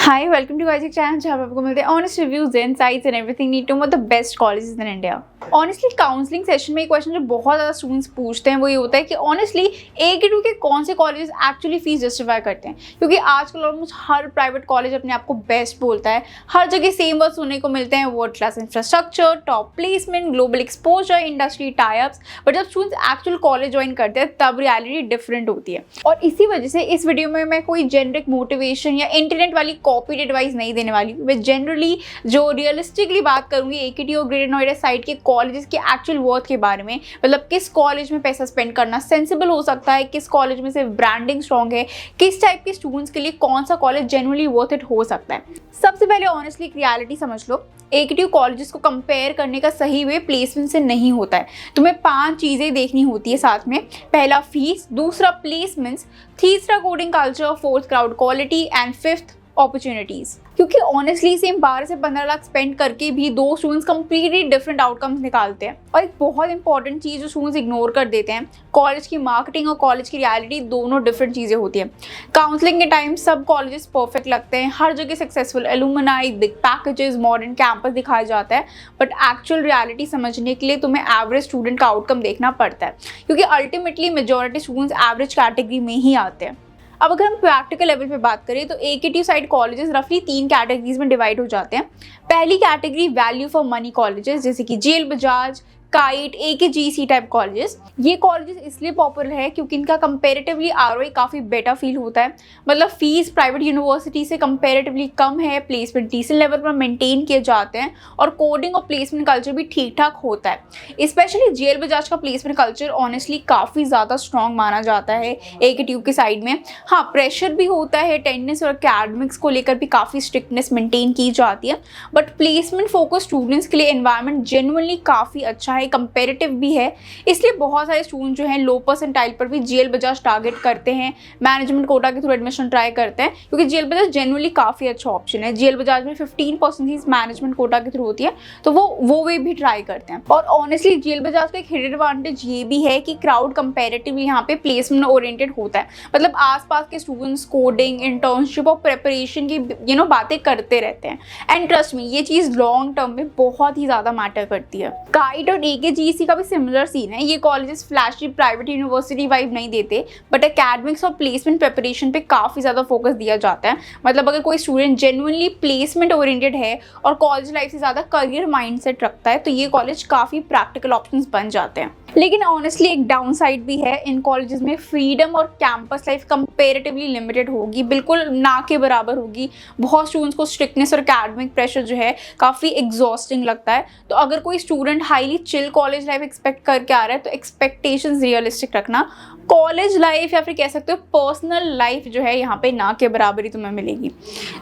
Hi, welcome to Isaac Channel जहाँ पे आपको मिलते हैं honest reviews insights and everything need to know the best colleges in India. Honestly counselling session में एक क्वेश्चन जो बहुत ज़्यादा स्टूडेंट्स पूछते हैं वो ये होता है कि ऑनेस्टली A-2 के कौन से कॉलेजेस एक्चुअली फीस जस्टिफाई करते हैं, क्योंकि आजकल ऑलमोस्ट हर प्राइवेट कॉलेज अपने आप को बेस्ट बोलता है। हर जगह सेम वर्ड सुनने को मिलते हैं, world class infrastructure, top placement, global exposure, industry types. But जब स्टूडेंट्स एक्चुअल कॉलेज ज्वाइन करते हैं तब रियलिटी डिफरेंट होती है। और इसी वजह से इस वीडियो में मैं कोई जेनरिक मोटिवेशन या इंटरनेट वाली कॉपीड एडवाइस नहीं देने वाली हूँ। मैं जनरली जो रियलिस्टिकली बात करूंगी A-KT और ग्रेटर नोएडा साइड के कॉलेजेस के एक्चुअल वर्थ के बारे में, मतलब किस कॉलेज में पैसा स्पेंड करना सेंसिबल हो सकता है, किस कॉलेज में सिर्फ ब्रांडिंग स्ट्रॉन्ग है, किस टाइप के स्टूडेंट्स के लिए कौन सा कॉलेज जेन्युइनली वर्थ इट हो सकता है। सबसे पहले ऑनेस्टली एक रियलिटी समझ लो, A-KT कॉलेजेस को कंपेयर करने का सही वे प्लेसमेंट से नहीं होता है। तुम्हें 5 चीज़ें देखनी होती है साथ में। पहला फीस, दूसरा प्लेसमेंट्स, तीसरा coding culture, fourth crowd quality and fifth opportunities. क्योंकि ऑनेस्टली सेम 12 से 15 लाख स्पेंड करके भी दो स्टूडेंट्स कंप्लीटली डिफरेंट आउटकम्स निकालते हैं। और एक बहुत इंपॉर्टेंट चीज़ जो स्टूडेंट्स इग्नोर कर देते हैं, कॉलेज की मार्केटिंग और कॉलेज की रियलिटी दोनों डिफरेंट चीज़ें होती हैं। काउंसलिंग के टाइम सब कॉलेजेस परफेक्ट लगते हैं, हर जगह successful alumni, big packages, modern campus दिखाया जाता है, बट एक्चुअल रियलिटी समझने के लिए तुम्हें एवरेज स्टूडेंट का आउटकम देखना पड़ता है, क्योंकि ultimately majority students average category में ही आते हैं। अब अगर हम प्रैक्टिकल लेवल पे बात करें तो A-KT साइड कॉलेजेस रफली 3 कैटेगरीज में डिवाइड हो जाते हैं। पहली category value for money colleges, जैसे कि जेल बजाज, काइट, AKGC टाइप कॉलेजेस। ये कॉलेजेस इसलिए पॉपुलर है क्योंकि इनका कंपेरेटिवली ROI काफ़ी बेटर फील होता है। मतलब फीस प्राइवेट यूनिवर्सिटी से कंपेरेटिवली कम है, प्लेसमेंट डिसेंट लेवल पर मेंटेन किए जाते हैं और कोडिंग और प्लेसमेंट कल्चर भी ठीक ठाक होता है। स्पेशली जेल बजाज का प्लेसमेंट कल्चर ऑनेस्टली काफ़ी ज़्यादा स्ट्रॉन्ग माना जाता है A-KT के साइड में। हाँ, प्रेशर भी होता है, अटेंडेंस और अकेडमिक्स को लेकर भी काफ़ी स्ट्रिक्टनेस मेंटेन की जाती है, बट प्लेसमेंट फोकस स्टूडेंट्स के लिए एनवायरनमेंट जेन्युइनली काफ़ी अच्छा है, कंपेरेटिव भी है। इसलिए बहुत सारे स्टूडेंट जो हैं लो परसेंटाइल पर भी जेल बजाज टारगेट करते हैं, मैनेजमेंट कोटा के थ्रू एडमिशन ट्राई करते हैं, क्योंकि जेल बजाज जेन्युइनली काफ़ी अच्छा ऑप्शन है। जेल बजाज में 15% फीस मैनेजमेंट कोटा के थ्रू होती है, तो वो वे भी ट्राई करते हैं। और ऑनेस्टली जेल बजाज का एक हिडन एडवांटेज ये भी है कि क्राउड कंपेरेटिवली यहाँ पे प्लेसमेंट ओरिएंटेड होता है। मतलब आसपास के स्टूडेंट्स कोडिंग, इंटर्नशिप और प्रिपरेशन की बातें करते रहते हैं। एंड ट्रस्ट में ये चीज़ लॉन्ग टर्म में बहुत ही ज़्यादा मैटर करती है। काइट और AKGC का भी सिमिलर सीन है। ये colleges flashy private university vibe नहीं देते, बट एकेडमिक्स और प्लेसमेंट प्रिपरेशन पे काफ़ी ज़्यादा फोकस दिया जाता है। मतलब अगर कोई स्टूडेंट जेन्युइनली प्लेसमेंट ओरिएंटेड है और कॉलेज लाइफ से ज़्यादा करियर माइंडसेट रखता है तो ये कॉलेज काफ़ी प्रैक्टिकल ऑप्शंस बन जाते हैं। लेकिन ऑनेस्टली एक डाउन साइड भी है, इन कॉलेजेस में फ्रीडम और कैंपस लाइफ कंपेरेटिवली लिमिटेड होगी, बिल्कुल ना के बराबर होगी। बहुत स्टूडेंट्स को स्ट्रिक्टनेस और एकेडमिक प्रेशर जो है काफ़ी एग्जॉस्टिंग लगता है। तो अगर कोई student highly chill college life expect करके आ रहा है तो एक्सपेक्टेशंस रियलिस्टिक रखना। कॉलेज लाइफ या फिर कह सकते हो पर्सनल लाइफ जो है यहाँ पे ना के बराबर ही तुम्हें मिलेगी।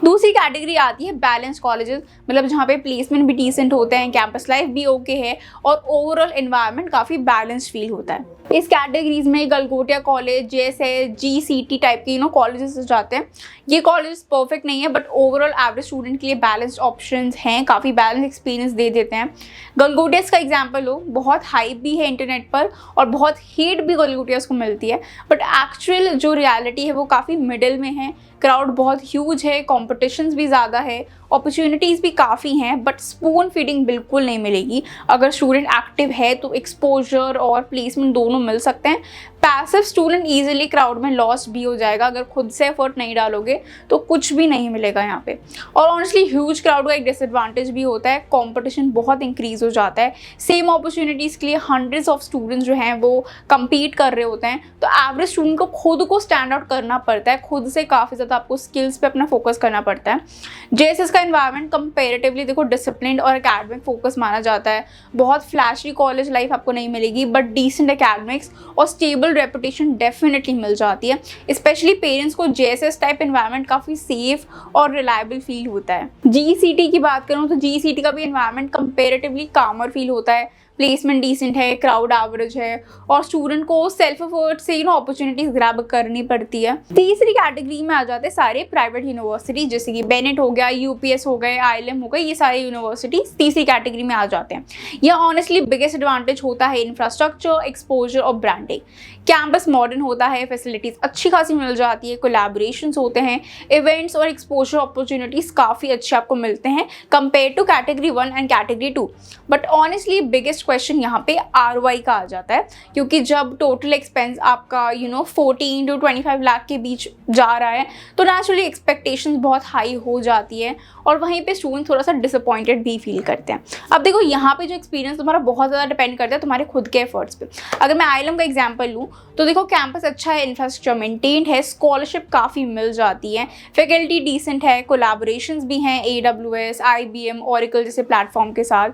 दूसरी कैटेगरी आती है बैलेंस कॉलेजेस, मतलब जहाँ पे प्लेसमेंट भी डिसेंट होते हैं, कैंपस लाइफ भी ओके है और ओवरऑल एनवायरनमेंट काफ़ी बैलेंस फील होता है। इस कैटेगरीज में Galgotia college, JSS, GCT type के कॉलेजेस जाते हैं। ये कॉलेजेस परफेक्ट नहीं है, बट ओवरऑल एवरेज स्टूडेंट के लिए बैलेंस्ड ऑप्शंस हैं, काफ़ी बैलेंस एक्सपीरियंस दे देते हैं। गलगोटियास का एग्जांपल लो, बहुत हाइप भी है इंटरनेट पर और बहुत हेट भी गलगोटियास को मिलती है, बट एक्चुअल जो रियलिटी है वो काफ़ी मिडिल में है। क्राउड बहुत ह्यूज है, कॉम्पिटिशन्स भी ज़्यादा है, अपॉर्चुनिटीज़ भी काफ़ी हैं, बट स्पून फीडिंग बिल्कुल नहीं मिलेगी। अगर स्टूडेंट एक्टिव है तो एक्सपोजर और प्लेसमेंट दोनों मिल सकते हैं। पैसिव स्टूडेंट ईजिली क्राउड में लॉस्ट भी हो जाएगा, अगर खुद से एफर्ट नहीं डालोगे तो कुछ भी नहीं मिलेगा यहाँ पे। और ऑनेस्टली ह्यूज क्राउड का एक डिसएडवांटेज भी होता है, कंपटीशन बहुत इंक्रीज हो जाता है। सेम अपॉर्चुनिटीज़ के लिए हंड्रेड्स ऑफ स्टूडेंट्स जो हैं वो कम्पीट कर रहे होते हैं, तो एवरेज स्टूडेंट को खुद को स्टैंड आउट करना पड़ता है, खुद से काफ़ी ज़्यादा आपको स्किल्स पे अपना फोकस करना पड़ता है। JSS का एनवायरनमेंट कंपेरेटिवली देखो डिसिप्लिन्ड और एकेडमिक फोकस माना जाता है। बहुत फ्लैशी कॉलेज लाइफ आपको नहीं मिलेगी, बट डिसेंट एकेडमिक्स और स्टेबल रेपुटेशन डेफिनेटली मिल जाती है। स्पेशली पेरेंट्स को JSS टाइप एनवायरनमेंट काफ़ी सेफ और रिलायबल फील होता है। GCT की बात करूँ तो GCT का भी एनवायरनमेंट कंपेरेटिवली कामर फील होता है। प्लेसमेंट डिसेंट है, क्राउड एवरेज है और स्टूडेंट को सेल्फ एफर्ट से अपॉर्चुनिटीज ग्रैब करनी पड़ती है। तीसरी कैटेगरी में आ जाते हैं सारे प्राइवेट यूनिवर्सिटी, जैसे कि बेनेट हो गया, यूपीएस हो गए, ILM हो गए, ये सारे यूनिवर्सिटीज तीसरी कैटेगरी में आ जाते हैं। यह ऑनेस्टली बिगेस्ट एडवांटेज होता है इंफ्रास्ट्रक्चर, एक्सपोजर और ब्रांडिंग। कैंपस मॉडर्न होता है, फैसिलिटीज अच्छी खासी मिल जाती है, कोलैबोरेशंस होते हैं, इवेंट्स और एक्सपोजर अपॉर्चुनिटीज काफ़ी अच्छे आपको मिलते हैं compare to category 1 and category 2। But honestly biggest question यहाँ पे ROI का आ जाता है, क्योंकि जब टोटल एक्सपेंस आपका 14 to 25 लाख के बीच जा रहा है तो नेचुरली एक्सपेक्टेशंस बहुत हाई हो जाती है और वहीं पे स्टूडेंट थोड़ा सा डिसअपॉइंटेड भी फील करते हैं। अब देखो यहाँ पे जो एक्सपीरियंस तुम्हारा बहुत ज़्यादा डिपेंड करता है तुम्हारे खुद के एफर्ट्स पे। अगर मैं ILM का एग्जांपल लूँ तो देखो कैंपस अच्छा है, इंफ्रास्ट्रक्चर मेंटेन्ड है, स्कॉलरशिप काफ़ी मिल जाती है, फैकल्टी डिसेंट है, कोलैबोरेशंस भी हैं AWS, IBM, Oracle जैसे प्लेटफॉर्म के साथ,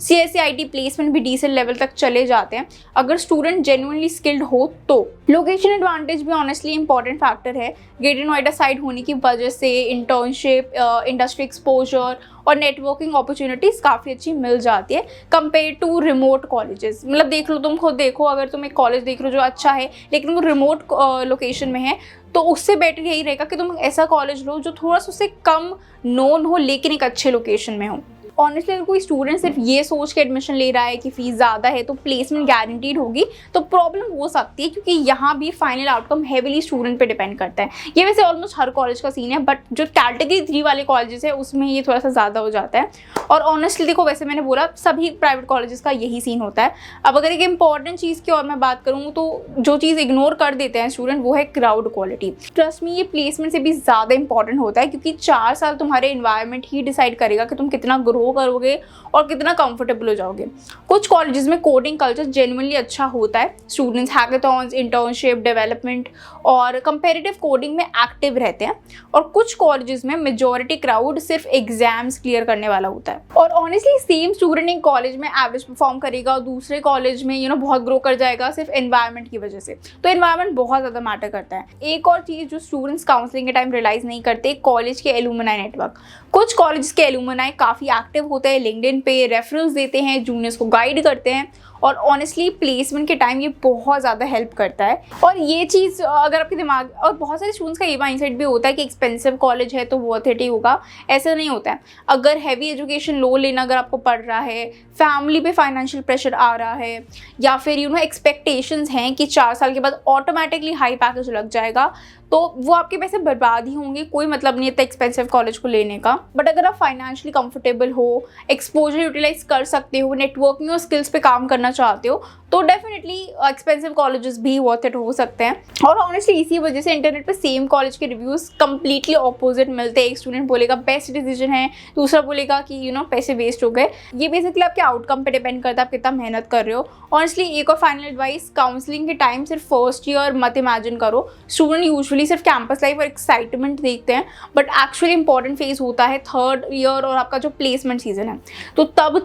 CSE प्लेसमेंट भी डिसेंट लेवल तक चले जाते हैं अगर स्टूडेंट जेन्युइनली स्किल्ड हो तो। लोकेशन एडवांटेज भी ऑनेस्टली इंपॉर्टेंट फैक्टर है। ग्रेटर नोएडा साइड होने की वजह से इंटर्नशिप, इंडस्ट्री एक्सपोजर और नेटवर्किंग अपॉर्चुनिटीज़ काफ़ी अच्छी मिल जाती है कंपेयर टू रिमोट कॉलेजेस। मतलब देख लो, तुम खुद देखो, अगर तुम एक कॉलेज देख रहे हो जो अच्छा है लेकिन वो रिमोट लोकेशन में है तो उससे बेटर यही रहेगा कि तुम ऐसा कॉलेज लो जो थोड़ा सा उससे कम नोन हो लेकिन एक अच्छे लोकेशन में हो। ऑनेस्टली अगर कोई स्टूडेंट सिर्फ ये सोच के एडमिशन ले रहा है कि फीस ज़्यादा है तो प्लेसमेंट गारंटीड होगी तो प्रॉब्लम हो सकती है, क्योंकि यहाँ भी फाइनल आउटकम हेविली स्टूडेंट पे डिपेंड करता है। ये वैसे ऑलमोस्ट हर कॉलेज का सीन है, बट जो कैटेगरी 3 वाले कॉलेजेस है उसमें ये थोड़ा सा ज़्यादा हो जाता है। और ऑनेस्टली देखो, वैसे मैंने बोला सभी प्राइवेट कॉलेजेस का यही सीन होता है। अब अगर एक इंपॉर्टेंट चीज़ की और मैं बात करूँ तो जो चीज़ इग्नोर कर देते हैं स्टूडेंट वो है क्राउड क्वालिटी। ट्रस्ट मी, ये प्लेसमेंट से भी ज़्यादा इंपॉर्टेंट होता है, क्योंकि 4 साल तुम्हारे इन्वायरमेंट ही डिसाइड करेगा कि तुम कितना ग्रो करोगे और कितना कंफर्टेबल हो जाओगे। कुछ कॉलेजेस में कोडिंग कल्चर जेन्युइनली अच्छा होता है, स्टूडेंट्स हैकेथॉन्स, इंटर्नशिप, डेवलपमेंट और कंपेरेटिव कोडिंग में एक्टिव रहते हैं। और कुछ कॉलेजेस में मेजॉरिटी क्राउड सिर्फ एग्जाम्स क्लियर करने वाला होता है। और ऑनेस्टली सेम स्टूडेंट एक कॉलेज में एवरेज परफॉर्म करेगा और दूसरे कॉलेज में बहुत ग्रो कर जाएगा सिर्फ एनवायरनमेंट की वजह से। तो एनवायरनमेंट बहुत ज़्यादा मैटर करता है। एक और चीज़ जो स्टूडेंट्स काउंसलिंग के टाइम रियलाइज़ नहीं करते, कॉलेज के एलुमनाई नेटवर्क। कुछ कॉलेज के एलुमनाई काफ़ी एक्टिव होते हैं, लिंक्डइन पे रेफरल्स देते हैं, जूनियर्स को गाइड करते हैं और ऑनेस्टली प्लेसमेंट के टाइम ये बहुत ज़्यादा हेल्प करता है। और ये चीज़ अगर आपके दिमाग, और बहुत सारे स्टूडेंट्स का ये माइंडसेट भी होता है कि एक्सपेंसिव कॉलेज है तो वर्थ इट ही होगा। ऐसा नहीं होता है। अगर हैवी एजुकेशन लो लेना अगर आपको पड़ रहा है, फैमिली पे फाइनेंशियल प्रेशर आ रहा है, या फिर एक्सपेक्टेशंस हैं कि 4 साल के बाद ऑटोमेटिकली हाई पैकेज लग जाएगा, तो वो आपके पैसे बर्बाद ही होंगे। कोई मतलब नहीं है एक्सपेंसिव कॉलेज को लेने का। बट अगर आप फाइनेंशियली कंफर्टेबल हो, एक्सपोजर यूटिलाइज कर सकते हो, नेटवर्किंग और स्किल्स पे काम करना चाहते हो, तो डेफिनेटली एक्सपेंसिव कॉलेजेस भी वर्थ इट हो सकते हैं। और ऑनेस्टली इसी वजह से इंटरनेट पे सेम कॉलेज के रिव्यूज़ कंप्लीटली ऑपोजिट मिलते हैं। एक स्टूडेंट बोलेगा बेस्ट डिसीजन है, दूसरा बोलेगा कि पैसे वेस्ट हो गए। ये बेसिकली आपके आउटकम पे डिपेंड करता है, आप कितना मेहनत कर रहे हो। ऑनेस्टली एक और फाइनल एडवाइस, काउंसलिंग के टाइम सिर्फ फर्स्ट ईयर मत इमेजिन करो। स्टूडेंट यूजुअली सिर्फ कैंपस लाइफ और एक्साइटमेंट देखते हैं, बट एक्चुअली इंपॉर्टेंट फेज होता है 3rd ईयर और आपका जो प्लेसमेंट सीजन है। तो तब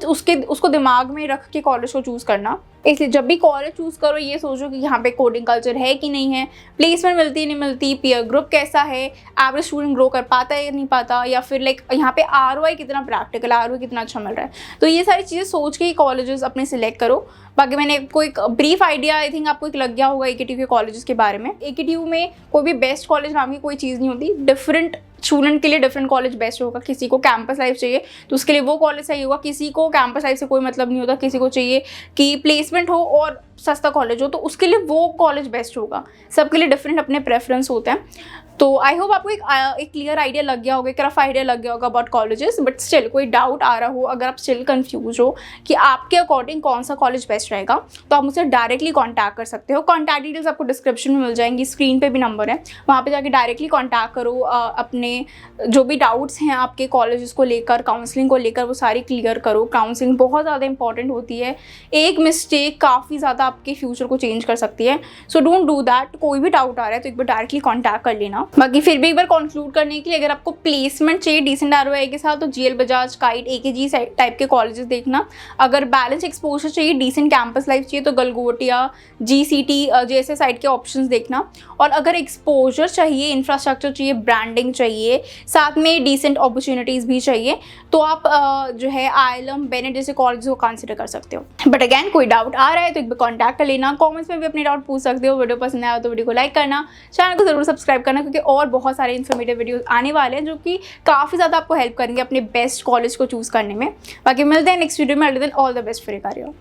उसको दिमाग में रख के कॉलेज को चूज़ करना। इसलिए जब भी कॉलेज चूज़ करो ये सोचो कि यहाँ पे कोडिंग कल्चर है कि नहीं है, प्लेसमेंट मिलती नहीं मिलती, पीयर ग्रुप कैसा है, एवरेज स्टूडेंट ग्रो कर पाता है या नहीं पाता, या फिर यहाँ पे ROI कितना प्रैक्टिकल, ROI कितना अच्छा मिल रहा है। तो ये सारी चीज़ें सोच के ही कॉलेजेस अपने सिलेक्ट करो। बाकी मैंने आपको एक ब्रीफ आइडिया आई थिंक आपको एक लग गया होगा AKTU के कॉलेजेस के बारे में। AKTU में कोई भी बेस्ट कॉलेज नाम की कोई चीज़ नहीं होती। डिफरेंट स्टूडेंट के लिए डिफरेंट कॉलेज बेस्ट होगा। किसी को कैंपस लाइफ चाहिए तो उसके लिए वो कॉलेज सही होगा, किसी को कैंपस लाइफ से कोई मतलब नहीं होता, किसी को चाहिए कि प्लेसमेंट हो और सस्ता कॉलेज हो तो उसके लिए वो कॉलेज बेस्ट होगा। सबके लिए डिफरेंट अपने प्रेफरेंस होते हैं। तो आई होप आपको एक क्लियर आइडिया लग गया होगा, एक रफ आइडिया लग गया होगा अबाउट कॉलेजेस। बट स्टिल कोई डाउट आ रहा हो, अगर आप स्टिल कंफ्यूज हो कि आपके अकॉर्डिंग कौन सा कॉलेज बेस्ट रहेगा, तो आप मुझसे डायरेक्टली कॉन्टैक्ट कर सकते हो। कॉन्टैक्ट डिटेल्स आपको डिस्क्रिप्शन में मिल जाएंगी, स्क्रीन पे भी नंबर है, वहाँ पे जाके डायरेक्टली कॉन्टैक्ट करो। अपने जो भी डाउट्स हैं आपके कॉलेजेस को लेकर, काउंसलिंग को लेकर, वो सारी क्लियर करो। काउंसलिंग बहुत ज़्यादा इंपॉर्टेंट होती है। एक मिस्टेक काफ़ी ज़्यादा आपके फ्यूचर को चेंज कर सकती है। So don't do that. कोई भी डाउट आ रहा है तो एक बार डायरेक्टली कॉन्टैक्ट कर लेना। बाकी फिर भी एक बार कंक्लूड करने के लिए, अगर आपको प्लेसमेंट चाहिए डिसेंट ROI के साथ, तो GL Bajaj, kite, AKG type के कॉलेजेस देखना। अगर बैलेंस एक्सपोजर चाहिए, डिसेंट कैंपस लाइफ चाहिए, तो गलगोटिया, GCT जैसे साइड के ऑप्शंस देखना। और अगर एक्सपोजर चाहिए, इंफ्रास्ट्रक्चर चाहिए, ब्रांडिंग चाहिए, साथ में डिसेंट अपॉर्चुनिटीज़ भी चाहिए, तो आप जो है IIM, बेनेट जैसे कॉलेज को कंसिडर कर सकते हो। बट अगैन कोई डाउट आ रहा है तो एक बार कॉन्टैक्ट कर लेना, कॉमेंट्स में भी अपने डाउट पूछ सकते हो। वीडियो पसंद आया तो वीडियो को लाइक करना, चैनल को जरूर सब्सक्राइब करना, क्योंकि और बहुत सारे इन्फॉर्मेटिव वीडियोस आने वाले हैं जो कि काफ़ी ज़्यादा आपको हेल्प करेंगे अपने बेस्ट कॉलेज को चूज़ करने में। बाकी मिलते हैं नेक्स्ट वीडियो में। All the best for your career.